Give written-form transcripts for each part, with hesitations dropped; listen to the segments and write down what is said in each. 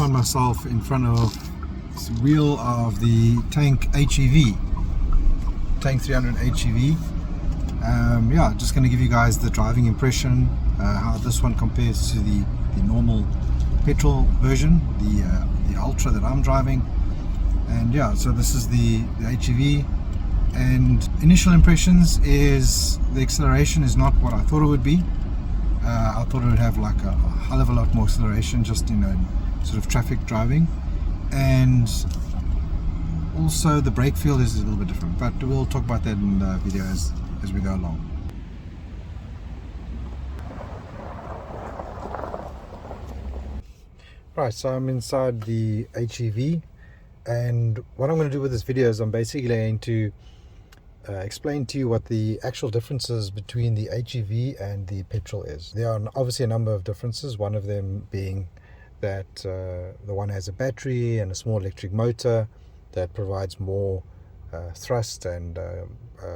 find myself in front of the wheel of the Tank HEV, Tank 300 HEV. Yeah, just going to give you guys the driving impression, how this one compares to the normal petrol version, the Ultra that I'm driving. And yeah, so this is the HEV, and initial impressions is the acceleration is not what I thought it would be. I thought it would have like a hell of a lot more acceleration, just sort of traffic driving, and also the brake feel is a little bit different, but we'll talk about that in the video as we go along. Right, so I'm inside the HEV, and what I'm going to do with this video is I'm basically going to explain to you what the actual differences between the HEV and the petrol is. There are obviously a number of differences, one of them being that the one has a battery and a small electric motor that provides more thrust and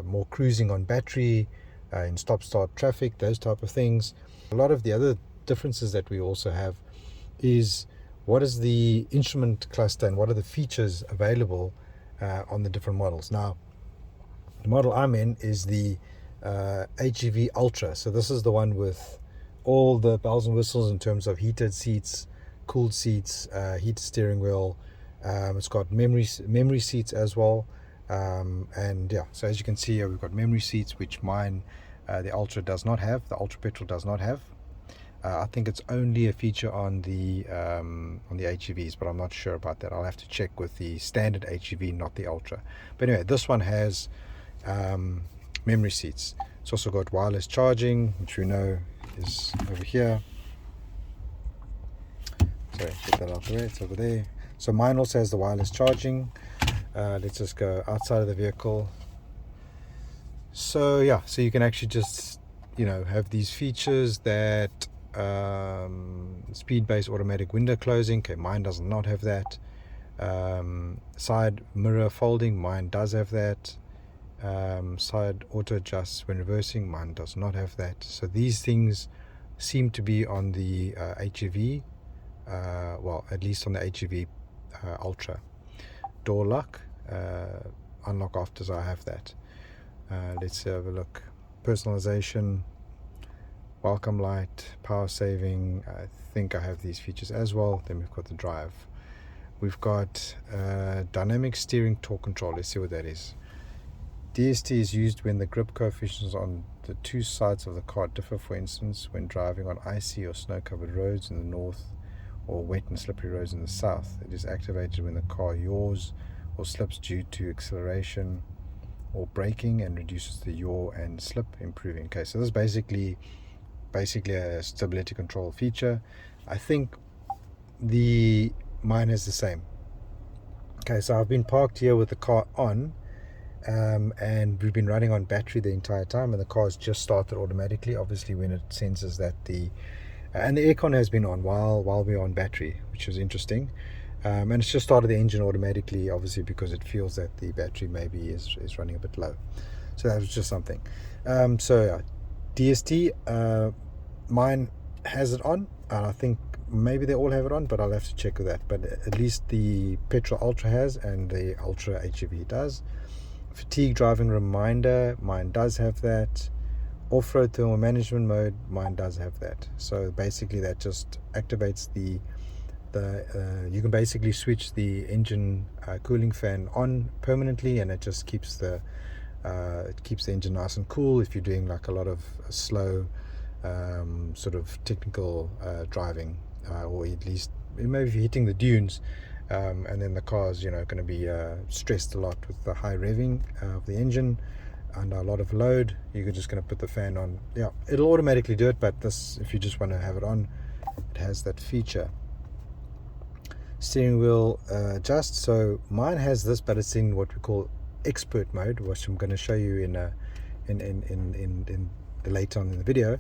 more cruising on battery in stop-start traffic, those type of things. A lot of the other differences that we also have is what is the instrument cluster and what are the features available on the different models. Now, the model I'm in is the HEV Ultra, so this is the one with all the bells and whistles in terms of heated seats, cooled seats, heated steering wheel. It's got memory seats as well, and yeah, so as you can see here, we've got memory seats, which mine, the Ultra does not have, the Ultra Petrol does not have. I think it's only a feature on the HEVs, but I'm not sure about that. I'll have to check with the standard HEV, not the Ultra. But anyway, this one has memory seats. It's also got wireless charging, which we know is over here. Sorry, get that out of the way, it's over there. So mine also has the wireless charging. Let's just go outside of the vehicle. So yeah, so you can actually just have these features that speed-based automatic window closing. Okay, mine does not have that. Side mirror folding, mine does have that. Side auto adjusts when reversing, mine does not have that. So these things seem to be on the HEV, well, at least on the HEV Ultra. Door lock, unlock after, I have that. Let's have a look. Personalization, welcome light, power saving, I think I have these features as well. Then we've got the drive. We've got dynamic steering torque control. Let's see what that is. DST is used when the grip coefficients on the two sides of the car differ. For instance, when driving on icy or snow-covered roads in the north or wet and slippery roads in the south. It is activated when the car yaws or slips due to acceleration or braking, and reduces the yaw and slip, improving. Okay, so this is basically a stability control feature. I think mine is the same. Okay, so I've been parked here with the car on, and we've been running on battery the entire time, and the car's just started automatically, obviously when it senses that and the aircon has been on while we're on battery, which is interesting. And it's just started the engine automatically, obviously because it feels that the battery maybe is running a bit low. So that was just something. So yeah, DST, mine has it on, and I think maybe they all have it on, but I'll have to check with that. But at least the Petrol Ultra has, and the Ultra HEV does. Fatigue driving reminder, mine does have that. Off-road thermal management mode, mine does have that. So basically that just activates you can basically switch the engine cooling fan on permanently, and it just keeps the engine nice and cool if you're doing like a lot of slow sort of technical driving, or at least maybe if you're hitting the dunes, and then the car's going to be stressed a lot with the high revving of the engine under a lot of load. You're just going to put the fan on. Yeah, it'll automatically do it, but this, if you just want to have it on, it has that feature. Steering wheel adjust. So mine has this, but it's in what we call expert mode, which I'm going to show you in later on in the video.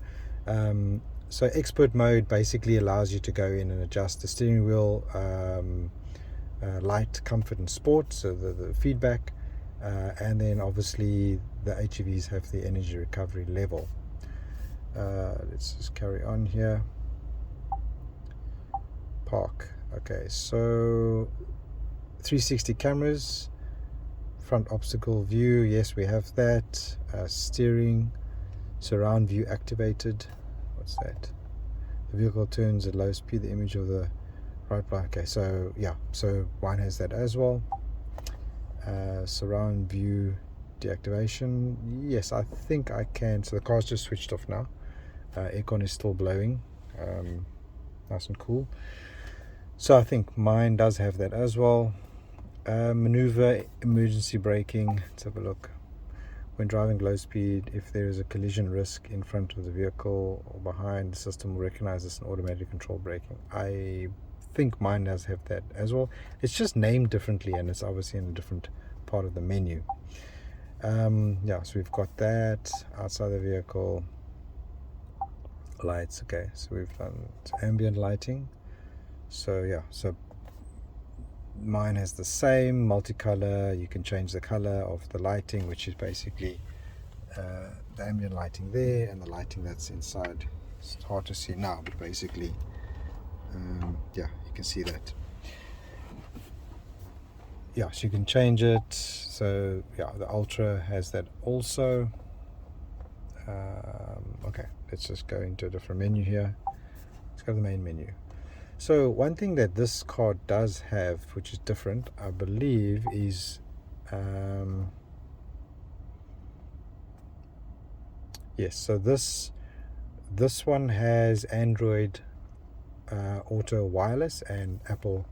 So expert mode basically allows you to go in and adjust the steering wheel, light, comfort and sport, so the feedback, and then obviously the HEVs have the energy recovery level. Let's just carry on here. Park. Okay, so 360 cameras, front obstacle view, yes, we have that. Steering, surround view activated. What's that? The vehicle turns at low speed, the image of the right blind. Okay, so yeah, so mine has that as well. Surround view deactivation, yes, I think I can. So the car's just switched off now. Aircon is still blowing, nice and cool. So I think mine does have that as well. Maneuver emergency braking, let's have a look. When driving low speed, if there is a collision risk in front of the vehicle or behind, the system will recognize this and automatic control braking. I think mine does have that as well. It's just named differently, and it's obviously in a different part of the menu. Yeah, so we've got that. Outside the vehicle, lights. Okay, so we've done ambient lighting. So yeah, so mine has the same multicolor. You can change the color of the lighting, which is basically the ambient lighting there and the lighting that's inside. It's hard to see now, but basically yeah, you can see that. Yeah, so you can change it. So yeah, the Ultra has that also. Okay, let's just go into a different menu here. Let's go to the main menu. So one thing that this car does have, which is different, I believe, is yes, so this one has Android Auto wireless and Apple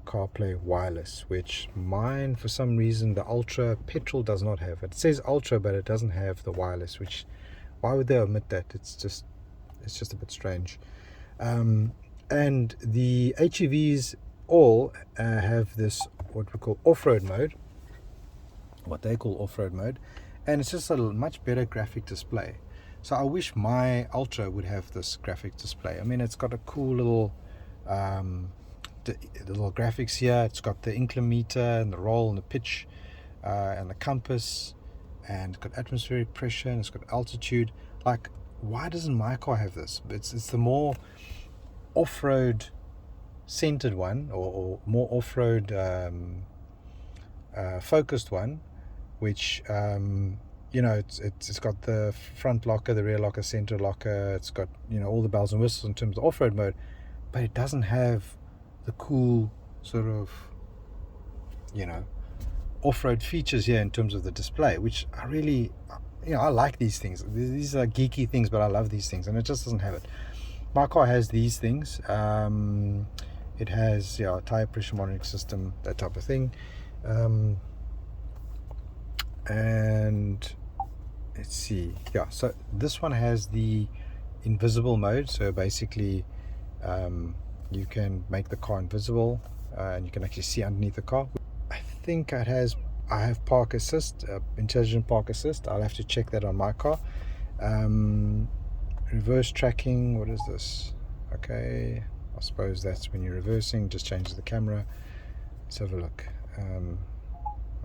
CarPlay wireless, which mine, for some reason, the Ultra Petrol does not have. It says Ultra, but it doesn't have the wireless, which, why would they omit that? It's just a bit strange. And the HEVs all have this, what we call off-road mode, what they call off-road mode, and it's just a much better graphic display. So I wish my Ultra would have this graphic display. I mean, it's got a cool little the little graphics here. It's got the inclinometer and the roll and the pitch and the compass, and it's got atmospheric pressure, and it's got altitude. Like, why doesn't my car have this? It's the more off-road centered one, or more off-road focused one, which you know, it's got the front locker, the rear locker, center locker. It's got, you know, all the bells and whistles in terms of off-road mode, but it doesn't have the cool sort of, you know, off-road features here in terms of the display, which I really, you know, I like these things. These are geeky things, but I love these things, and it just doesn't have it. My car has these things. It has, yeah, tire pressure monitoring system, that type of thing. And let's see, yeah, so this one has the invisible mode. So basically you can make the car invisible, and you can actually see underneath the car. I think I have park assist, intelligent park assist. I'll have to check that on my car. Reverse tracking, what is this? Okay, I suppose that's when you're reversing, just changes the camera. Let's have a look.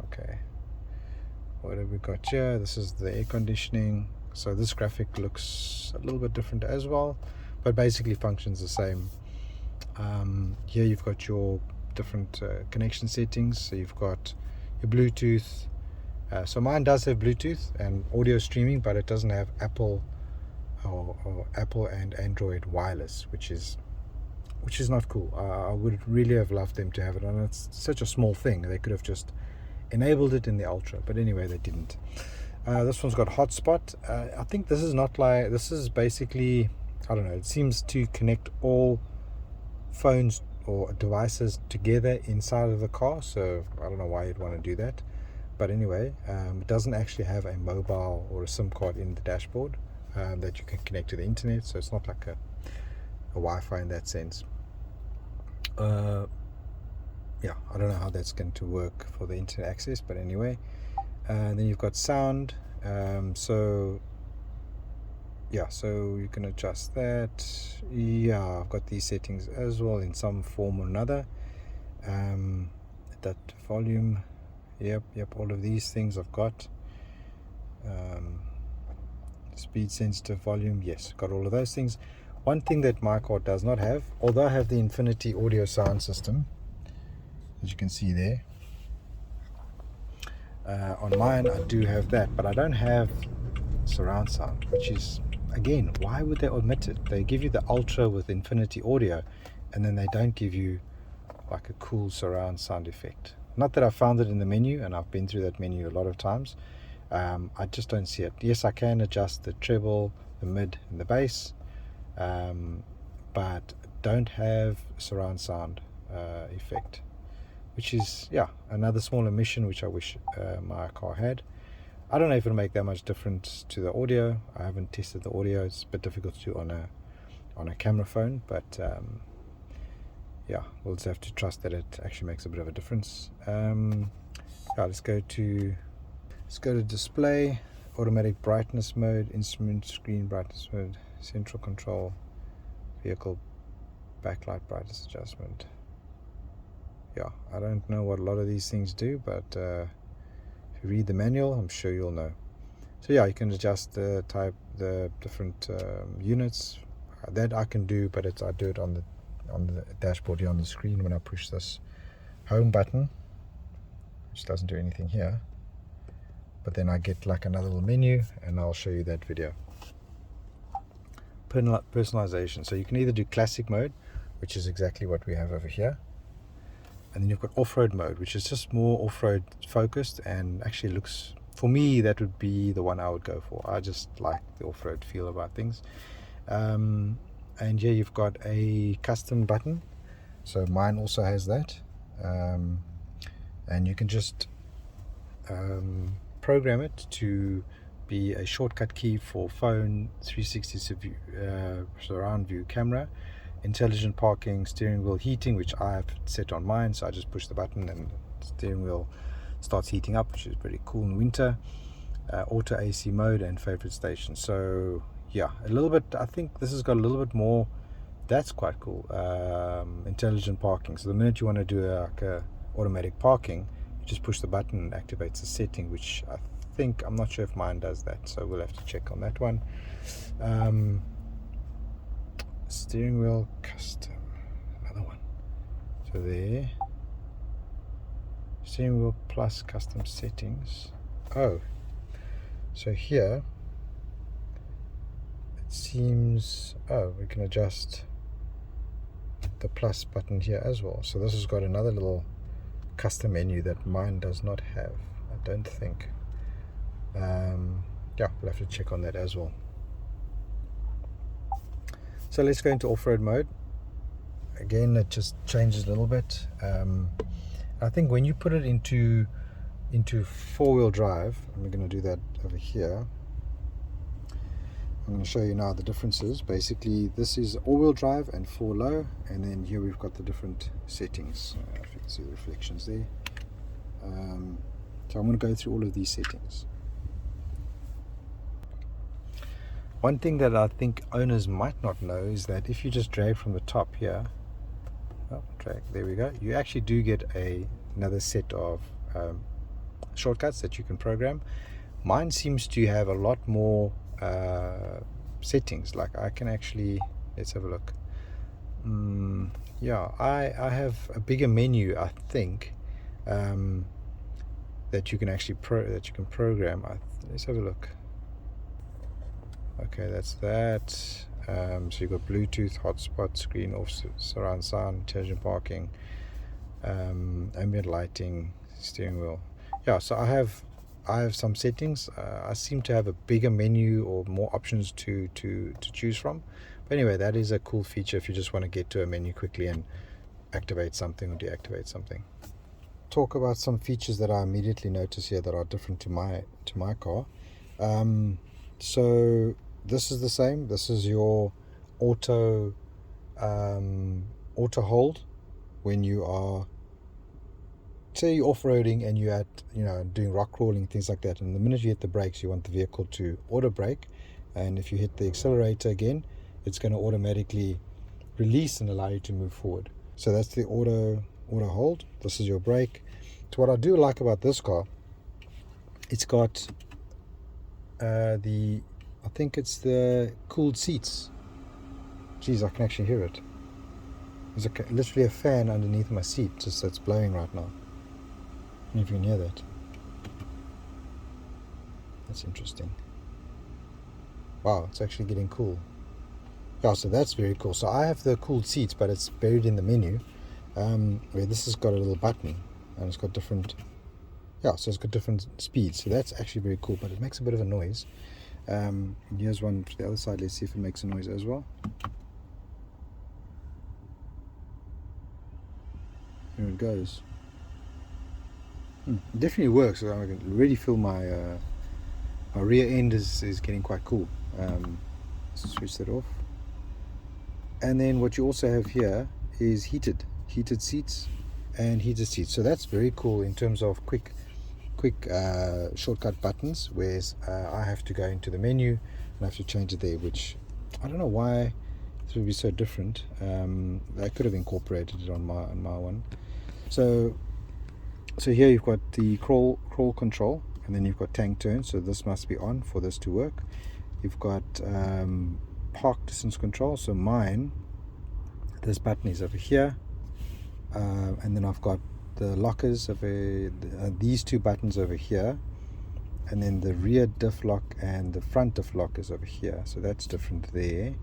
Okay, what have we got here? This is the air conditioning. So this graphic looks a little bit different as well, but basically functions the same. Here you've got your different connection settings. So you've got your Bluetooth. So mine does have Bluetooth and audio streaming, but it doesn't have Apple or Apple and Android wireless, which is not cool. I would really have loved them to have it, and it's such a small thing. They could have just enabled it in the Ultra, but anyway, they didn't. This one's got hotspot. I think this is not like, this is basically, I don't know, it seems to connect all phones or devices together inside of the car. So I don't know why you'd want to do that, but anyway, it doesn't actually have a mobile or a SIM card in the dashboard that you can connect to the internet. So it's not like a Wi-Fi in that sense. Yeah, I don't know how that's going to work for the internet access, but anyway. Then you've got sound. So yeah, so you can adjust that. Yeah, I've got these settings as well in some form or another. That volume, yep, all of these things I've got. Speed sensitive, volume, yes, got all of those things. One thing that my car does not have, although I have the Infinity audio sound system, as you can see there, on mine I do have that, but I don't have surround sound, which is, again, why would they omit it? They give you the Ultra with Infinity audio, and then they don't give you like a cool surround sound effect. Not that I found it in the menu, and I've been through that menu a lot of times. I just don't see it. Yes, I can adjust the treble, the mid, and the bass, but don't have surround sound effect, which is, yeah, another small omission which I wish my car had. I don't know if it'll make that much difference to the audio. I haven't tested the audio. It's a bit difficult to do on a camera phone, but yeah, we'll just have to trust that it actually makes a bit of a difference. Yeah, let's go to display, automatic brightness mode, instrument screen brightness mode, central control, vehicle backlight brightness adjustment. Yeah, I don't know what a lot of these things do, but if you read the manual, I'm sure you'll know. So yeah, you can adjust the different units. That I can do, but I do it on the dashboard here on the screen when I push this home button, which doesn't do anything here. But then I get like another little menu, and I'll show you that video. Personalization. So you can either do classic mode, which is exactly what we have over here, and then you've got off-road mode, which is just more off-road focused, and actually looks, for me, that would be the one I would go for. I just like the off-road feel about things. And here you've got a custom button, so mine also has that, and you can just program it to be a shortcut key for phone, 360 surround view camera, intelligent parking, steering wheel heating, which I have set on mine, so I just push the button and the steering wheel starts heating up, which is pretty cool in winter. Auto AC mode and favorite station. So yeah, a little bit, I think this has got a little bit more. That's quite cool. Intelligent parking, so the minute you want to do like a automatic parking, you just push the button and activates a setting, which I think, I'm not sure if mine does that, so we'll have to check on that one. Steering wheel custom, another one. So there, steering wheel plus custom settings. Oh, so here it seems, oh, we can adjust the plus button here as well. So this has got another little custom menu that mine does not have, I don't think. Yeah, we'll have to check on that as well. So let's go into off-road mode. Again, it just changes a little bit. I think when you put it into four-wheel drive, and we're going to do that over here, I'm going to show you now the differences. Basically, this is all-wheel drive and 4 low, and then here we've got the different settings. If you can see the reflections there. So I'm going to go through all of these settings. One thing that I think owners might not know is that if you just drag from the top here, there we go, you actually do get another set of shortcuts that you can program. Mine seems to have a lot more settings. Like I can actually, let's have a look. Yeah, I have a bigger menu, I think, that you can actually program. Let's have a look. Okay, that's that. So you've got Bluetooth, hotspot, screen off, surround sound, intelligent parking, ambient lighting, steering wheel. Yeah, so I have some settings. I seem to have a bigger menu or more options to choose from. But anyway, that is a cool feature if you just want to get to a menu quickly and activate something or deactivate something. Talk about some features that I immediately notice here that are different to my car. So this is the same. This is your auto hold when you are, say, you're off-roading and you're doing rock crawling, things like that, and the minute you hit the brakes, you want the vehicle to auto brake, and if you hit the accelerator again, it's going to automatically release and allow you to move forward. So that's the auto hold. This is your brake. So what I do like about this car, it's got I think it's the cooled seats. Geez, I can actually hear it. There's literally a fan underneath my seat just that's blowing right now. I don't know if you can hear that. That's interesting. Wow, it's actually getting cool. Yeah, so that's very cool. So I have the cooled seats, but it's buried in the menu, where this has got a little button, and it's got different, so it's got different speeds. So that's actually very cool, but it makes a bit of a noise. Here's one to the other side. Let's see if it makes a noise as well. Here it goes. It definitely works. I can really feel my rear end is getting quite cool. Switch that off. And then what you also have here is heated seats and heated seats. So that's very cool in terms of quick shortcut buttons, whereas I have to go into the menu and I have to change it there, which I don't know why this would be so different. I could have incorporated it on my one. So here you've got the crawl control, and then you've got tank turn, so this must be on for this to work. You've got park distance control, so mine, this button is over here, and then I've got the lockers over these two buttons over here, and then the rear diff lock and the front diff lock is over here, so that's different there.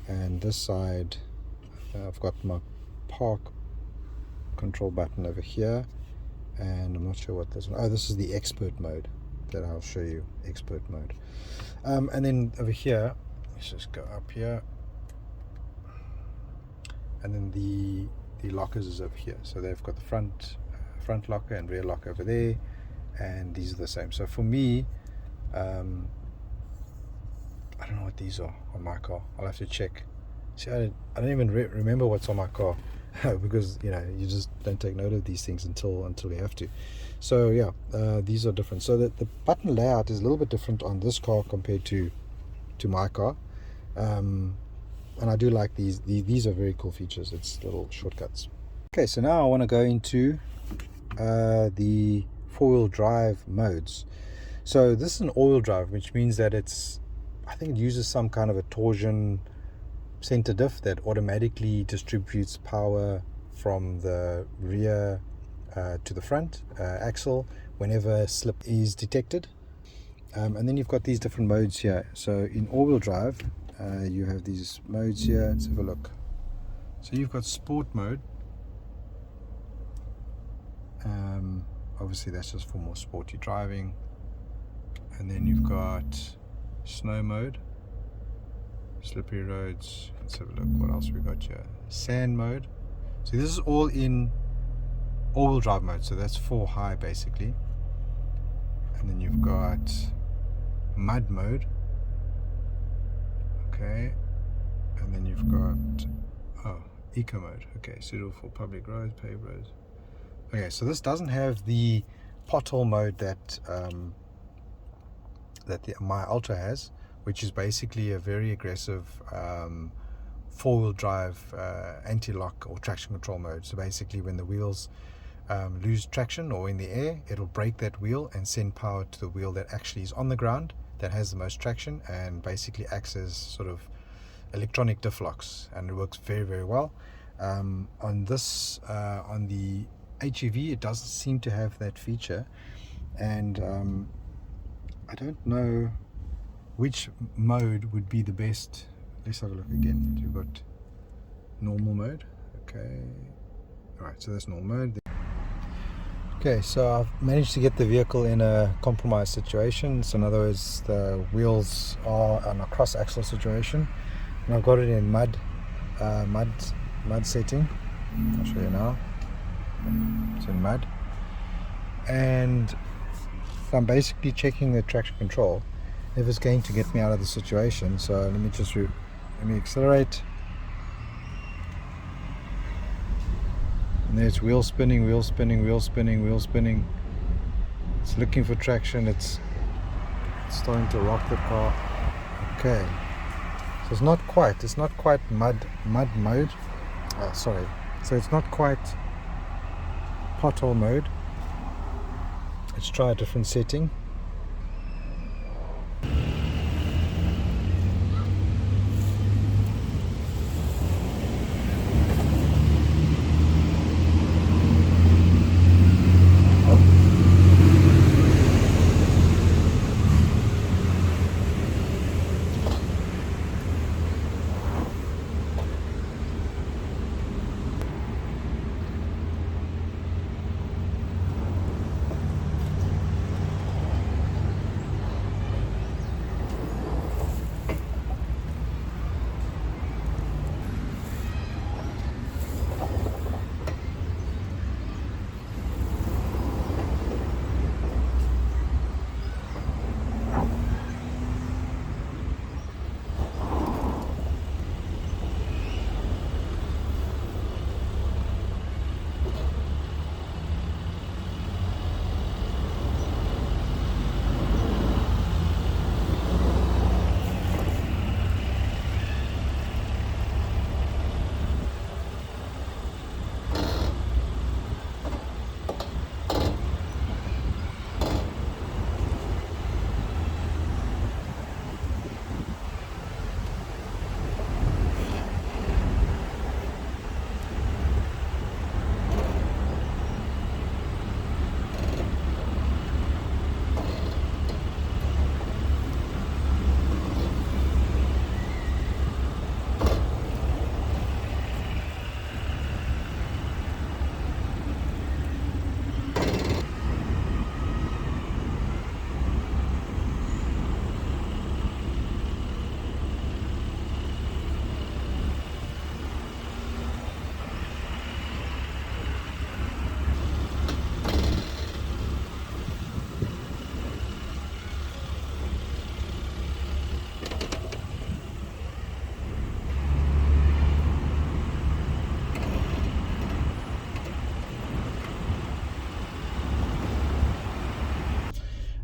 And this side, I've got my park control button over here, and I'm not sure what this one, this is the expert mode that I'll show you, expert mode. And then over here, let's just go up here, and then the lockers is over here, so they've got the front locker and rear locker over there, and these are the same. So for me, I don't know what these are on my car. I'll have to check. See, I don't even remember what's on my car because you just don't take note of these things until you have to. So yeah, these are different. So the button layout is a little bit different on this car compared to my car, and I do like these. These are very cool features. It's little shortcuts. Okay, so now I want to go into the four-wheel drive modes. So this is an all-wheel drive, which means that I think it uses some kind of a torsion center diff that automatically distributes power from the rear to the front axle whenever slip is detected. And then you've got these different modes here. So in all-wheel drive, you have these modes here. Let's have a look. So you've got sport mode. Obviously that's just for more sporty driving. And then you've got snow mode, slippery roads. Let's have a look what else we got here. Sand mode. So this is all in all-wheel drive mode, so that's 4 high basically. And then you've got mud mode. Okay. And then you've got eco mode. Okay, suitable for public roads, paved roads. Okay, so this doesn't have the pothole mode that my Ultra has, which is basically a very aggressive four-wheel drive anti-lock or traction control mode. So basically when the wheels lose traction or in the air, it'll brake that wheel and send power to the wheel that actually is on the ground, that has the most traction, and basically acts as sort of electronic diff locks, and it works very, very well. On the HEV, it doesn't seem to have that feature, and I don't know which mode would be the best. Let's have a look again. You've got normal mode. Okay, alright, so that's normal mode. Okay, so I've managed to get the vehicle in a compromised situation. So in other words, the wheels are on a cross axle situation, and I've got it in mud setting. I'll show you now. It's in mud, and I'm basically checking the traction control if it's going to get me out of the situation. So let me accelerate, and there's wheel spinning. It's looking for traction. It's starting to rock the car. Okay, so it's not quite mud mode. Sorry, so it's not quite pothole mode. Let's try a different setting.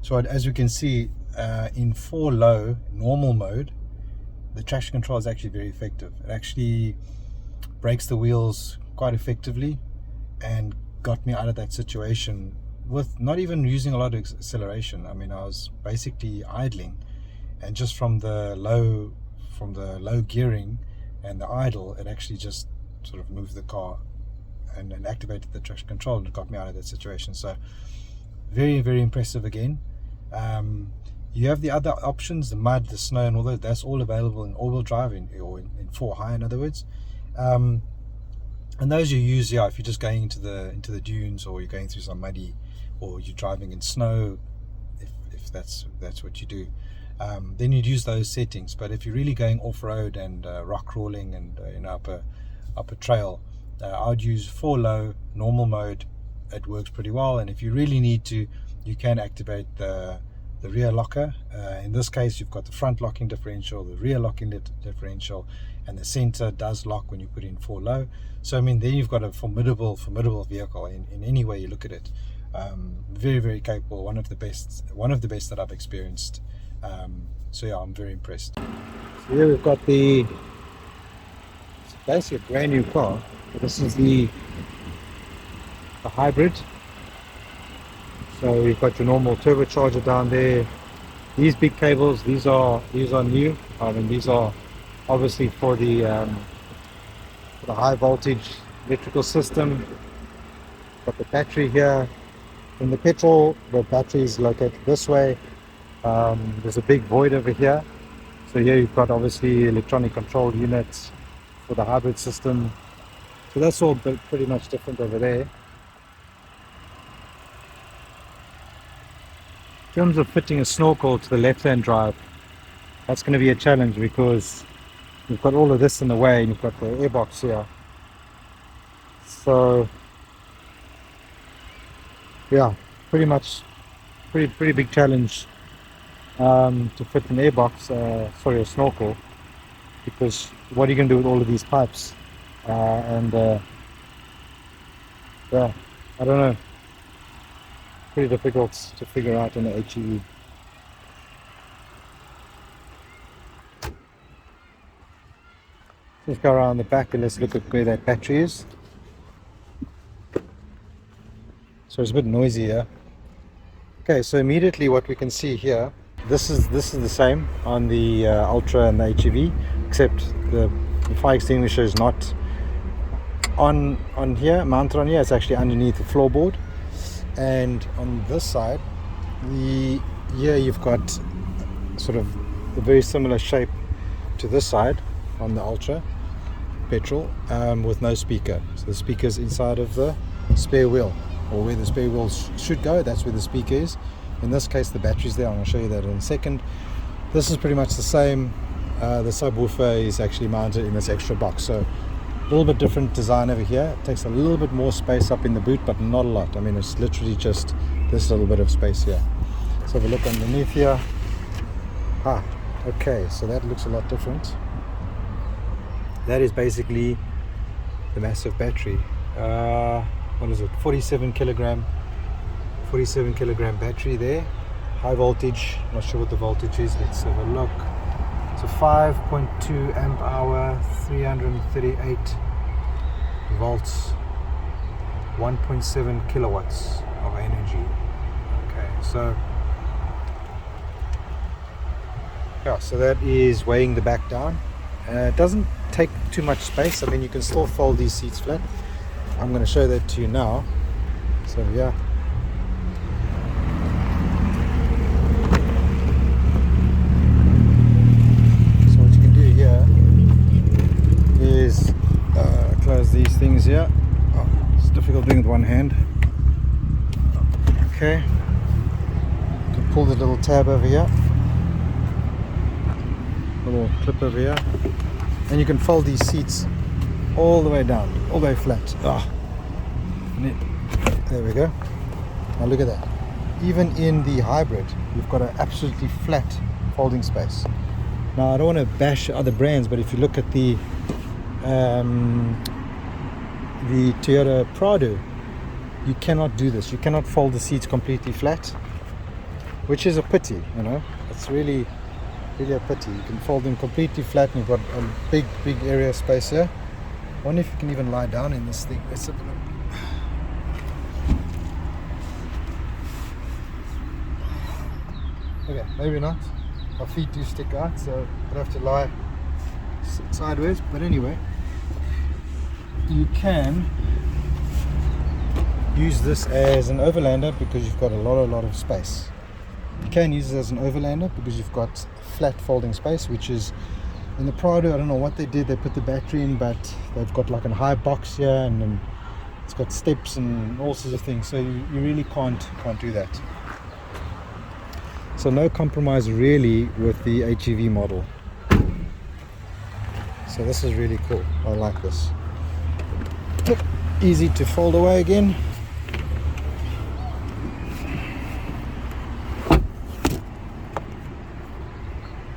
So as you can see, in 4 low normal mode, the traction control is actually very effective. It actually brakes the wheels quite effectively and got me out of that situation with not even using a lot of acceleration. I mean, I was basically idling, and just from the low gearing and the idle, it actually just sort of moved the car and activated the traction control, and it got me out of that situation. So very, very impressive again. You have the other options, the mud, the snow, and all that. That's all available in all-wheel drive, or in 4 high, in other words. And those you use, if you're just going into the dunes, or you're going through some muddy, or you're driving in snow, if that's what you do, then you'd use those settings. But if you're really going off-road and rock crawling and up a trail, I would use 4 low normal mode. It works pretty well. And if you really need to, you can activate the rear locker. In this case, you've got the front locking differential, the rear locking differential, and the center does lock when you put in 4 low. So I mean, then you've got a formidable vehicle in any way you look at it. Very, very capable, one of the best that I've experienced. So yeah, I'm very impressed. So here we've got it's basically a brand new car. This is the hybrid. So you've got your normal turbocharger down there. These big cables, these are new. I mean, these are obviously for the high voltage electrical system. Got the battery here. In the petrol, the battery is located this way. There's a big void over here. So here you've got obviously electronic control units for the hybrid system. So that's all pretty much different over there. In terms of fitting a snorkel to the left-hand drive, that's going to be a challenge, because you've got all of this in the way, and you've got the airbox here. So yeah, pretty big challenge to fit an airbox, a snorkel, because what are you going to do with all of these pipes? Yeah, I don't know. Pretty difficult to figure out in the HEV. Let's go around the back and let's look at where that battery is. So it's a bit noisy here. Okay, so immediately what we can see here, this is the same on the Ultra and the HEV, except the fire extinguisher is not on here, mounted on here. It's actually underneath the floorboard. And on this side, here you've got sort of a very similar shape to this side on the Ultra Petrol, with no speaker. So the speaker's inside of the spare wheel, or where the spare wheel should go. That's where the speaker is. In this case, the battery's there. I'm going to show you that in a second. This is pretty much the same. The subwoofer is actually mounted in this extra box. So a little bit different design over here. It takes a little bit more space up in the boot, but not a lot. I mean, it's literally just this little bit of space here. So have a look underneath here. Okay, so that looks a lot different. That is basically the massive battery. What is it? 47 kilogram battery there. High voltage. Not sure what the voltage is. Let's have a look. So 5.2 amp hour, 338 volts, 1.7 kilowatts of energy. Okay, so yeah, so that is weighing the back down. It doesn't take too much space. I mean, you can still fold these seats flat. I'm going to show that to you now. So yeah. Is close these things here. It's difficult doing with one hand. Okay, you can pull the little tab over here, little clip over here, and you can fold these seats all the way down, all the way flat. There we go. Now look at that. Even in the hybrid, you've got an absolutely flat folding space. Now I don't want to bash other brands, but if you look at the Toyota Prado, you cannot do this. You cannot fold the seats completely flat. which is a pity, you know. It's really a pity. You can fold them completely flat and you've got a big area of space here. I wonder if you can even lie down in this thing. Let's have a look. Okay, maybe not. Our feet do stick out, so I'd have to lie sideways. But anyway, you can use this as an overlander because you've got a lot of space. You can use it as an overlander because you've got flat folding space, which is in the Prado. I don't know what they did. They put the battery in, but they've got like a high box here, and then it's got steps and all sorts of things. So you really can't do that. So no compromise really with the HEV model. So this is really cool. I like this. Easy to fold away again.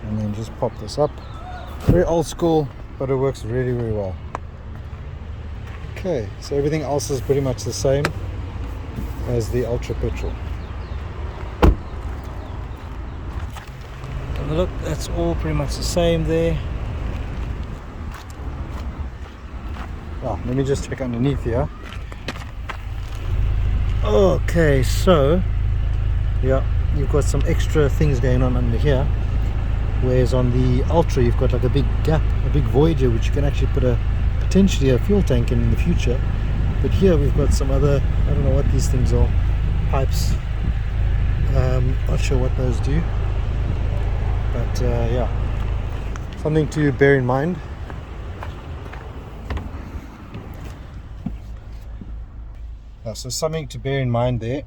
And then just pop this up. Very old school, but it works really well. Okay, so everything else is pretty much the same as the Ultra Petrol. And look, that's all pretty much the same there. Oh, let me just check underneath here. Okay, so yeah, you've got some extra things going on under here, whereas on the Ultra you've got like a big gap, a big void here, which you can actually put potentially a fuel tank in the future. But here we've got some other, I don't know what these things are, pipes. Not sure what those do, but yeah, something to bear in mind. So something to bear in mind there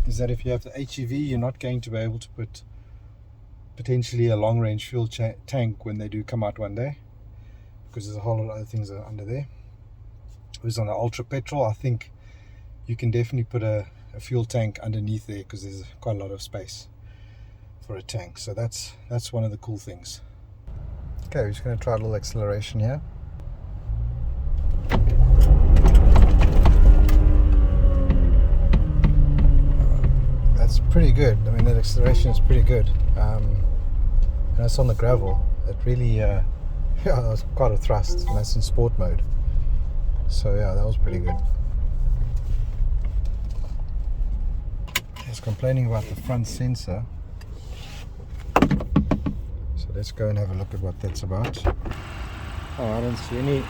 is that if you have the HEV, you're not going to be able to put potentially a long-range fuel tank when they do come out one day, because there's a whole lot of other things that are under there. Whereas on the Ultra Petrol, I think you can definitely put a fuel tank underneath there because there's quite a lot of space for a tank. So that's one of the cool things. Okay, we're just going to try a little acceleration here. That's pretty good. I mean, that acceleration is pretty good. And it's on the gravel. It really, yeah, that was quite a thrust, and that's in sport mode. So yeah, that was pretty good. I was complaining about the front sensor. So let's go and have a look at what that's about. Oh, I don't see any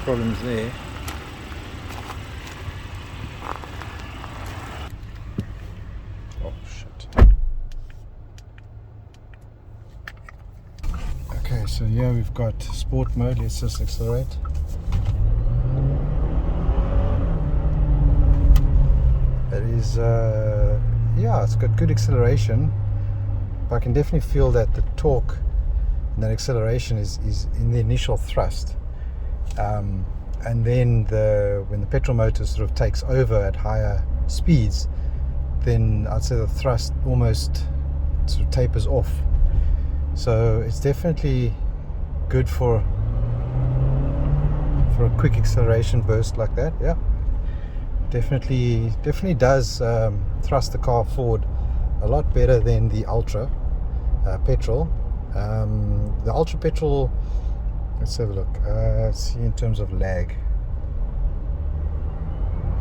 problems there. Oh shit. Okay, so here we've got sport mode. Let's just accelerate. It is, yeah, it's got good acceleration, but I can definitely feel that the torque and that acceleration is in the initial thrust, and then when the petrol motor sort of takes over at higher speeds, then I'd say the thrust almost sort of tapers off. So it's definitely good for a quick acceleration burst like that. Yeah, definitely does thrust the car forward a lot better than the Ultra Petrol. The Ultra Petrol, let's have a look. Let's see in terms of lag.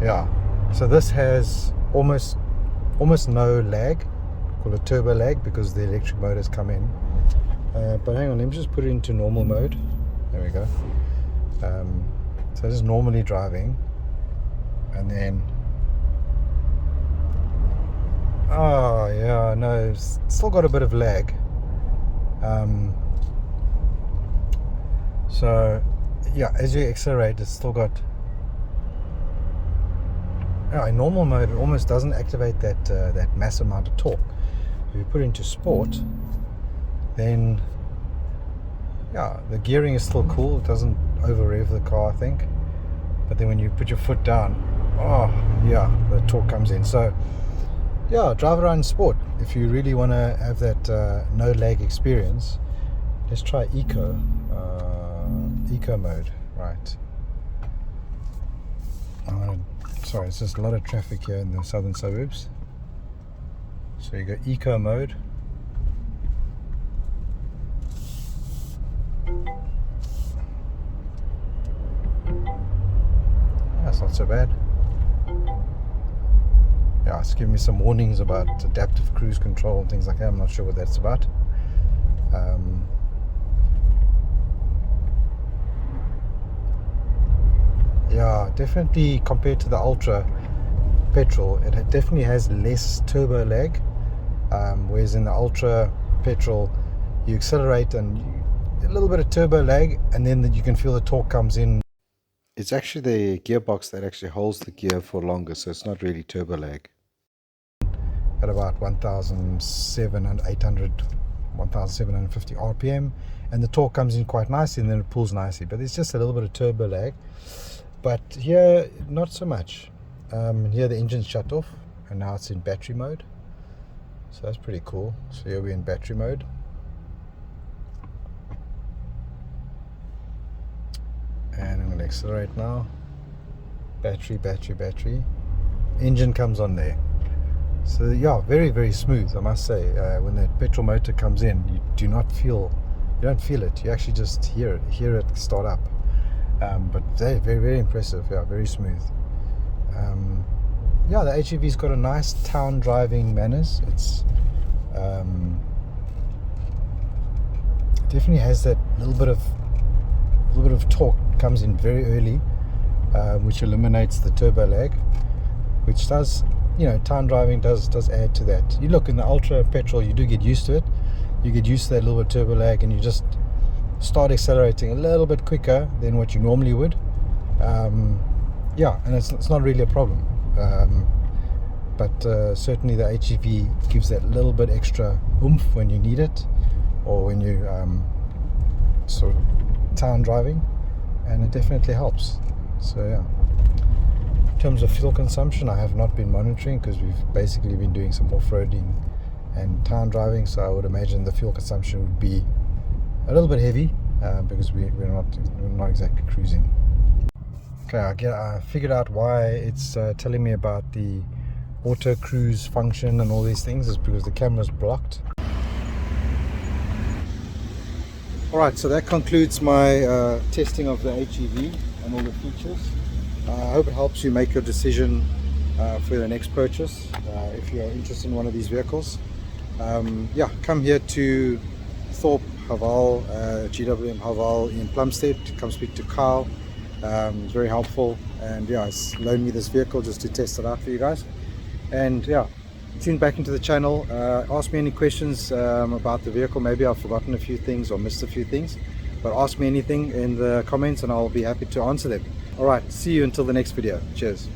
Yeah, so this has almost no lag, called a turbo lag, because the electric motors come in. But hang on, let me just put it into normal mode. There we go. So this is normally driving, and then oh yeah, no, it's still got a bit of lag. So yeah, as you accelerate, it's still got, in normal mode it almost doesn't activate that mass amount of torque. If you put it into sport, then yeah, the gearing is still cool. It doesn't over rev the car, I think. But then when you put your foot down, oh yeah, the torque comes in. So yeah, drive around in sport if you really want to have that no lag experience. Let's try eco mode. Right. Sorry, it's just a lot of traffic here in the southern suburbs. So you go eco mode. That's not so bad. Yeah, it's giving me some warnings about adaptive cruise control and things like that. I'm not sure what that's about. Yeah, definitely compared to the Ultra petrol, it definitely has less turbo lag, whereas in the Ultra petrol you accelerate and a little bit of turbo lag, and then you can feel the torque comes in. It's actually the gearbox that actually holds the gear for longer, so it's not really turbo lag. At about 1750 RPM, and the torque comes in quite nicely, and then it pulls nicely, but it's just a little bit of turbo lag. But here, not so much. Here the engine's shut off, and now it's in battery mode, so that's pretty cool. So here we're in battery mode, and I'm going to accelerate now. Battery, engine comes on there. So yeah, very, very smooth, I must say. When the petrol motor comes in, you don't feel it. You actually just hear it start up. But very, very, very impressive. Yeah, very smooth. Yeah, the HEV's got a nice town driving manners. It's definitely has that little bit of torque. Comes in very early, which eliminates the turbo lag, which does, town driving does add to that. You look in the Ultra petrol, you do get used to it. You get used to that little bit of turbo lag, and you just start accelerating a little bit quicker than what you normally would. Yeah, and it's not really a problem. But certainly the HEV gives that little bit extra oomph when you need it, or when you sort of town driving, and it definitely helps. So yeah, in terms of fuel consumption, I have not been monitoring because we've basically been doing some off-roading and town driving, so I would imagine the fuel consumption would be a little bit heavy, because we're not exactly cruising. Okay, I figured out why it's telling me about the auto cruise function and all these things. Is because the camera's blocked. Alright, so that concludes my testing of the HEV and all the features. I hope it helps you make your decision for your next purchase, if you're interested in one of these vehicles. Yeah, come here to Thorpe, Haval, GWM Haval in Plumstead to come speak to Kyle. It's very helpful, and yeah, he's loaned me this vehicle just to test it out for you guys. And yeah, tune back into the channel, ask me any questions about the vehicle. Maybe I've forgotten a few things or missed a few things, but ask me anything in the comments and I'll be happy to answer them. Alright, see you until the next video. Cheers.